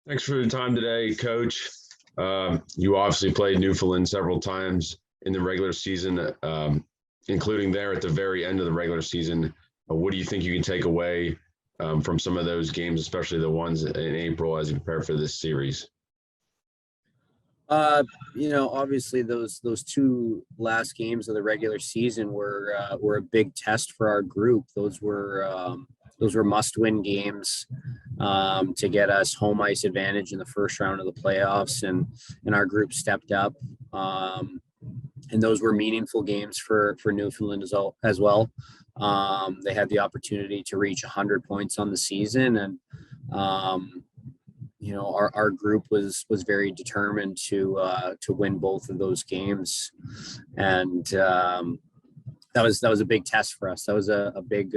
Thanks for the time today, Coach. You obviously played Newfoundland several times in the regular season, including there at the very end of the regular season. What do you think you can take away from some of those games, especially the ones in April as you prepare for this series? Obviously those two last games of the regular season were a big test for our group. Those were must-win games to get us home ice advantage in the first round of the playoffs, and our group stepped up. And those were meaningful games for Newfoundland as well. They had the opportunity to reach 100 points on the season, and our group was very determined to win both of those games, and that was a big test for us. That was a big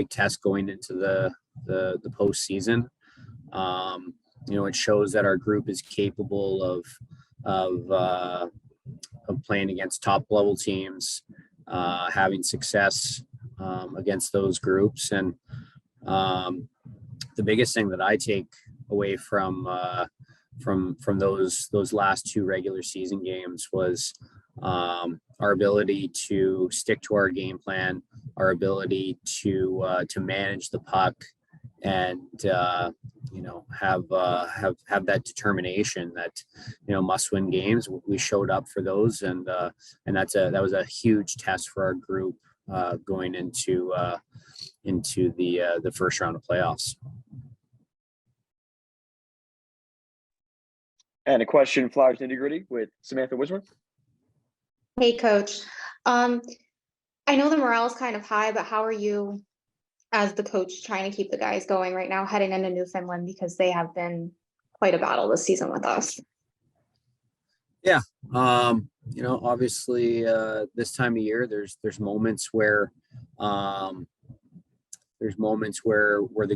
test going into the postseason. It shows that our group is capable of playing against top level teams, having success against those groups, and the biggest thing that I take away from those last two regular season games was our ability to stick to our game plan, our ability to manage the puck, and have that determination that must win games. We showed up for those, and that was a huge test for our group going into the first round of playoffs. And a question, Flyers Nitty Gritty with Samantha Wismer. Hey, Coach. I know the morale is kind of high, but how are you as the coach trying to keep the guys going right now heading into Newfoundland, because they have been quite a battle this season with us? Yeah. Obviously this time of year, there's moments where the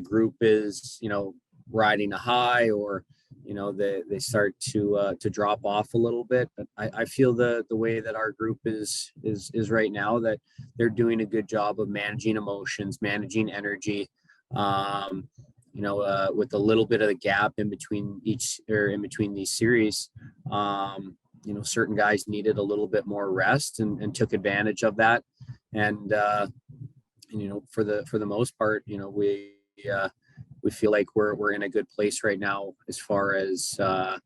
group is, riding a high, or they start to drop off a little bit. But I feel the way that our group is right now, that they're doing a good job of managing emotions, managing energy. With a little bit of the gap in between these series, certain guys needed a little bit more rest and took advantage of that. And for the most part, we feel like we're in a good place right now as far as the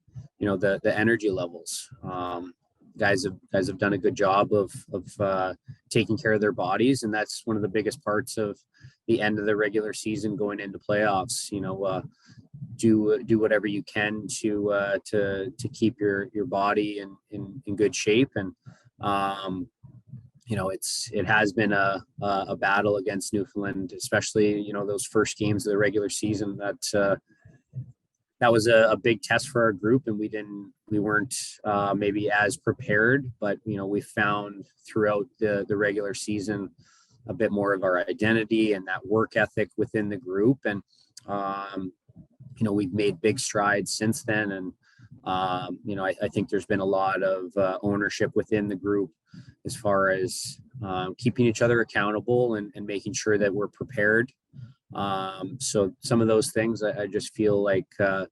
energy levels. Guys have done a good job of taking care of their bodies, and that's one of the biggest parts of the end of the regular season going into playoffs. Do whatever you can to keep your body in good shape, and it has been a battle against Newfoundland, especially those first games of the regular season. That was a big test for our group, and we weren't maybe as prepared, but we found throughout the regular season a bit more of our identity and that work ethic within the group, and we've made big strides since then. And I think there's been a lot of ownership within the group as far as keeping each other accountable and making sure that we're prepared. So some of those things, I just feel like the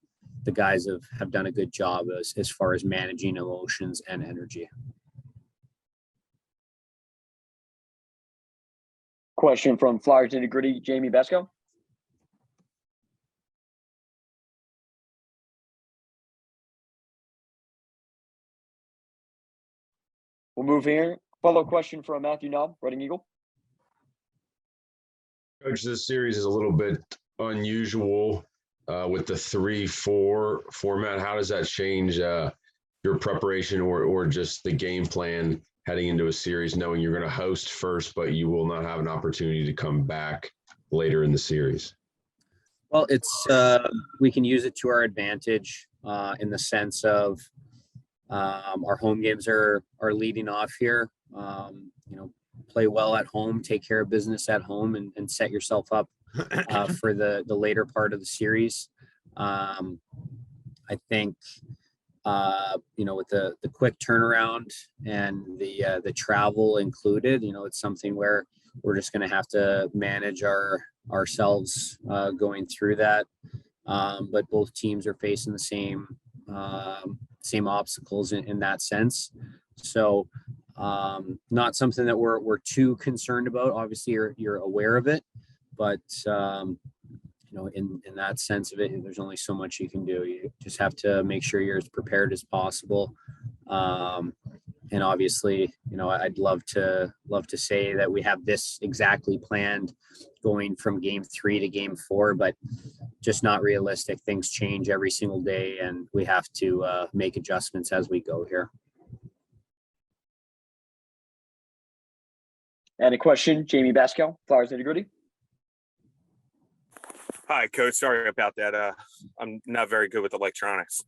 guys have done a good job as far as managing emotions and energy. Question from Flyers Nitty Gritty, Jamie Besco. We'll move here. Follow question from Matthew Knob, Reading Eagle. Coach, this series is a little bit unusual with the 3-4 format. How does that change your preparation or just the game plan heading into a series, knowing you're going to host first, but you will not have an opportunity to come back later in the series? Well, it's we can use it to our advantage in the sense of our home games are leading off here. Play well at home, take care of business at home, and set yourself up for the later part of the series. I think with the quick turnaround and the travel included, it's something where we're just going to have to manage ourselves going through that. but both teams are facing the same obstacles in that sense. So not something that we're too concerned about. Obviously, you're aware of it, but in that sense of it, there's only so much you can do. You just have to make sure you're as prepared as possible. And obviously, I'd love to say that we have this exactly planned going from game 3 to game 4, but just not realistic. Things change every single day, and we have to make adjustments as we go here. And a question, Jamie Bascal, Flyers nitty-gritty. Hi, Coach. Sorry about that. I'm not very good with electronics.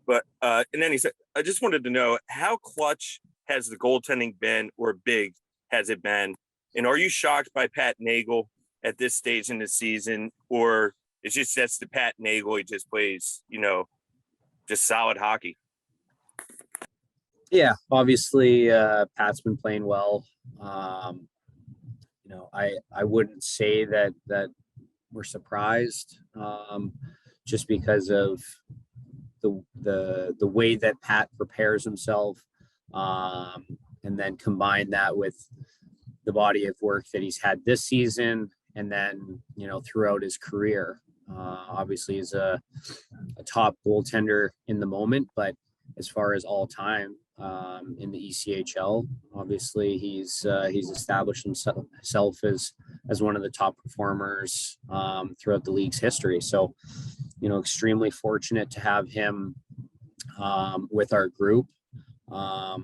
But in any sense, I just wanted to know, how clutch has the goaltending been, or big has it been? And are you shocked by Pat Nagel at this stage in the season, or it's just that's the Pat Nagel? He just plays, just solid hockey. Yeah, obviously, Pat's been playing well. I wouldn't say that we're surprised, just because of the way that Pat prepares himself, and then combine that with the body of work that he's had this season, and then throughout his career. Obviously, he's a top goaltender in the moment, but as far as all time in the ECHL, obviously he's established himself as one of the top performers throughout the league's history. So, extremely fortunate to have him with our group. I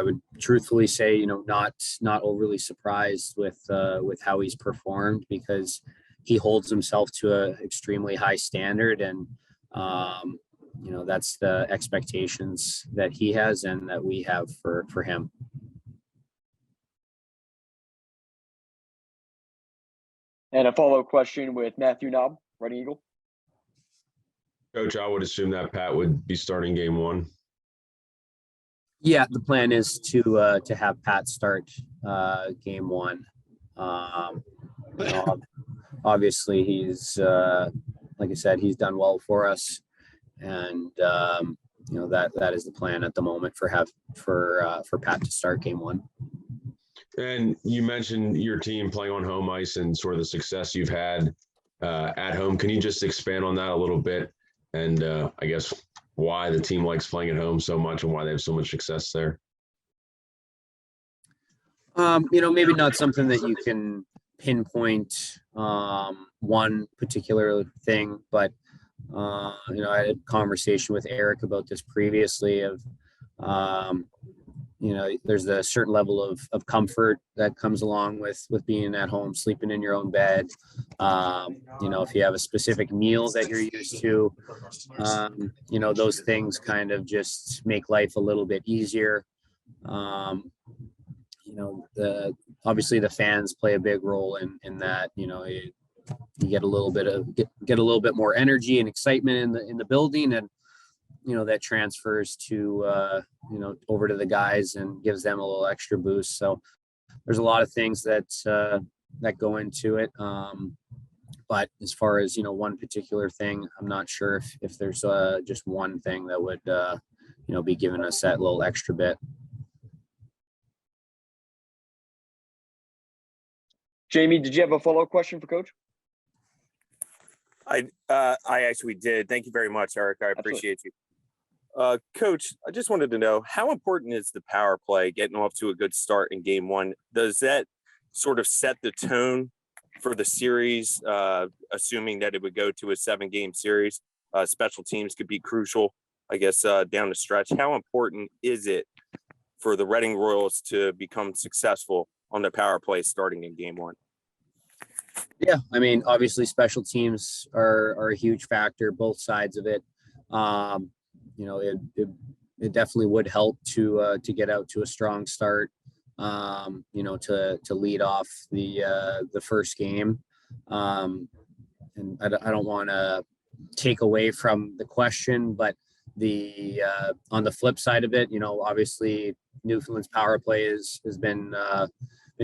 would truthfully say, not overly surprised with how he's performed, because he holds himself to an extremely high standard, and that's the expectations that he has and that we have for him. And a follow-up question with Matthew Knob, Reading Eagle. Coach, I would assume that Pat would be starting game 1. Yeah, the plan is to have Pat start game 1. Obviously, he's like I said, he's done well for us, and that is the plan at the moment for Pat to start game 1. And you mentioned your team playing on home ice and sort of the success you've had at home. Can you just expand on that a little bit? And I guess why the team likes playing at home so much and why they have so much success there? Maybe not something that you can pinpoint one particular thing, but I had a conversation with Eric about this previously of there's a certain level of comfort that comes along with being at home, sleeping in your own bed. If you have a specific meal that you're used to, those things kind of just make life a little bit easier. Obviously the fans play a big role in that. You get a little bit more energy and excitement in the building, and that transfers to over to the guys and gives them a little extra boost. So there's a lot of things that go into it. But as far as one particular thing, I'm not sure if there's just one thing that would be giving us that little extra bit. Jamie, did you have a follow-up question for Coach? I actually did. Thank you very much, Eric. I appreciate you. Coach, I just wanted to know, how important is the power play getting off to a good start in game 1? Does that sort of set the tone for the series, assuming that it would go to a 7-game series? Special teams could be crucial, I guess, down the stretch. How important is it for the Reading Royals to become successful on the power play starting in game 1? Yeah, I mean, obviously special teams are a huge factor, both sides of it. It definitely would help to get out to a strong start, to lead off the first game. And I don't want to take away from the question, but on the flip side of it, obviously Newfoundland's power play has been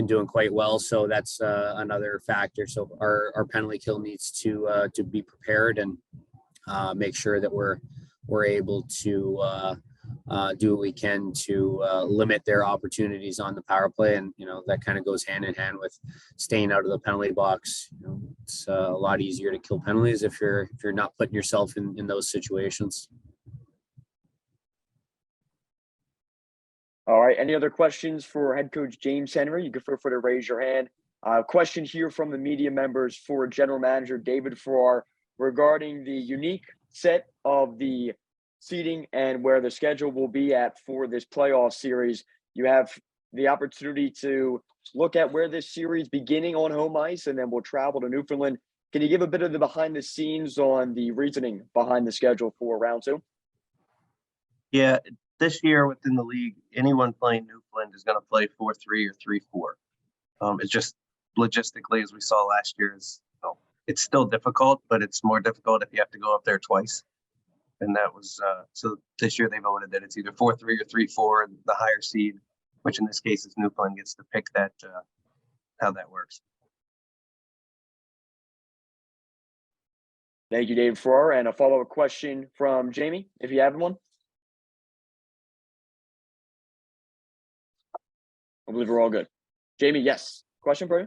doing quite well. So that's another factor. So our penalty kill needs to be prepared and make sure that we're able to do what we can to limit their opportunities on the power play. And, that kind of goes hand in hand with staying out of the penalty box. It's a lot easier to kill penalties if you're not putting yourself in those situations. All right. Any other questions for head coach James Henry? You can feel free to raise your hand. Question here from the media members for general manager David Farrar regarding the unique set of the seating and where the schedule will be at for this playoff series. You have the opportunity to look at where this series beginning on home ice, and then we'll travel to Newfoundland. Can you give a bit of the behind the scenes on the reasoning behind the schedule for round two? Yeah, this year within the league, anyone playing Newfoundland is going to play 4-3 or 3-4. It's just logistically, as we saw last year, it's still difficult, but it's more difficult if you have to go up there twice. And that was so this year they voted that it's either 4-3 or 3-4, and the higher seed, which in this case is Newfoundland, gets to pick that how that works. Thank you, David Farrar. And a follow-up question from Jamie, if you have one. I believe we're all good. Jamie, yes. Question for you?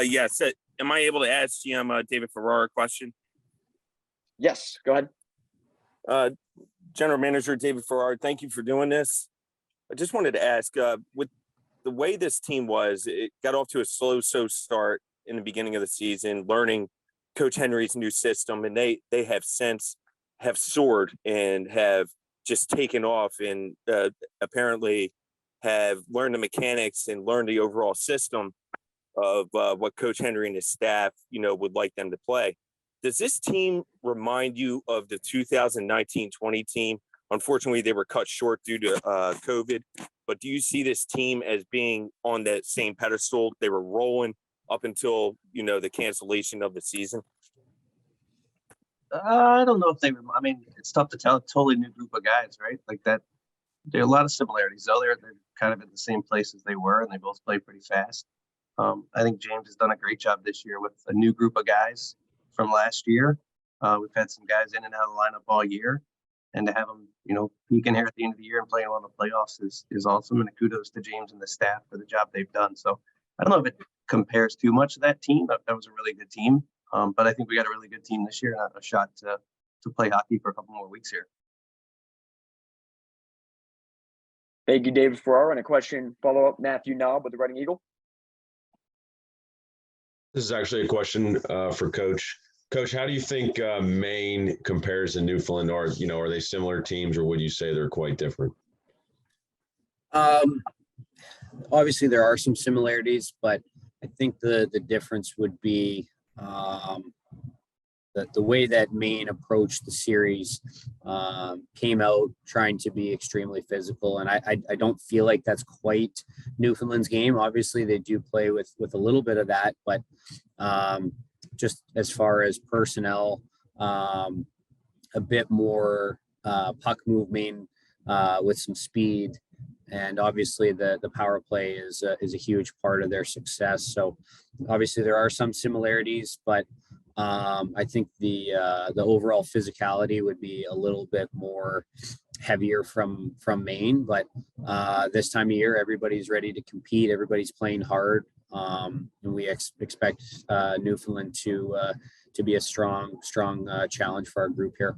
Yes. Am I able to ask GM David Farrar a question? Yes, go ahead. General Manager David Farrar, thank you for doing this. I just wanted to ask, with the way this team was, it got off to a slow start in the beginning of the season, learning Coach Henry's new system, and they have since have soared and have just taken off and apparently have learned the mechanics and learned the overall system of what Coach Henry and his staff, would like them to play. Does this team remind you of the 2019-20 team? Unfortunately, they were cut short due to COVID, but do you see this team as being on that same pedestal? They were rolling up until, the cancellation of the season. I don't know if it's tough to tell. A totally new group of guys, right? Like that. There are a lot of similarities, though. They're kind of at the same place as they were, and they both play pretty fast. I think James has done a great job this year with a new group of guys from last year. We've had some guys in and out of the lineup all year, and to have them, peaking here at the end of the year and playing well in the playoffs is awesome. And kudos to James and the staff for the job they've done. So I don't know if it compares too much to that team. That was a really good team. But I think we got a really good team this year and a shot to play hockey for a couple more weeks here. Thank you, David Farrar. And a question, follow-up, Matthew Knob with the Reading Eagle. This is actually a question for Coach. Coach, how do you think Maine compares to Newfoundland? Are they similar teams, or would you say they're quite different? Obviously, there are some similarities, but I think the difference would be the way that Maine approached the series, came out trying to be extremely physical. And I don't feel like that's quite Newfoundland's game. Obviously, they do play with a little bit of that, but just as far as personnel, a bit more puck movement with some speed. And obviously the power play is a huge part of their success. So obviously there are some similarities, but I think the overall physicality would be a little bit more heavier from Maine. But this time of year, everybody's ready to compete. Everybody's playing hard, and we expect Newfoundland to be a strong challenge for our group here.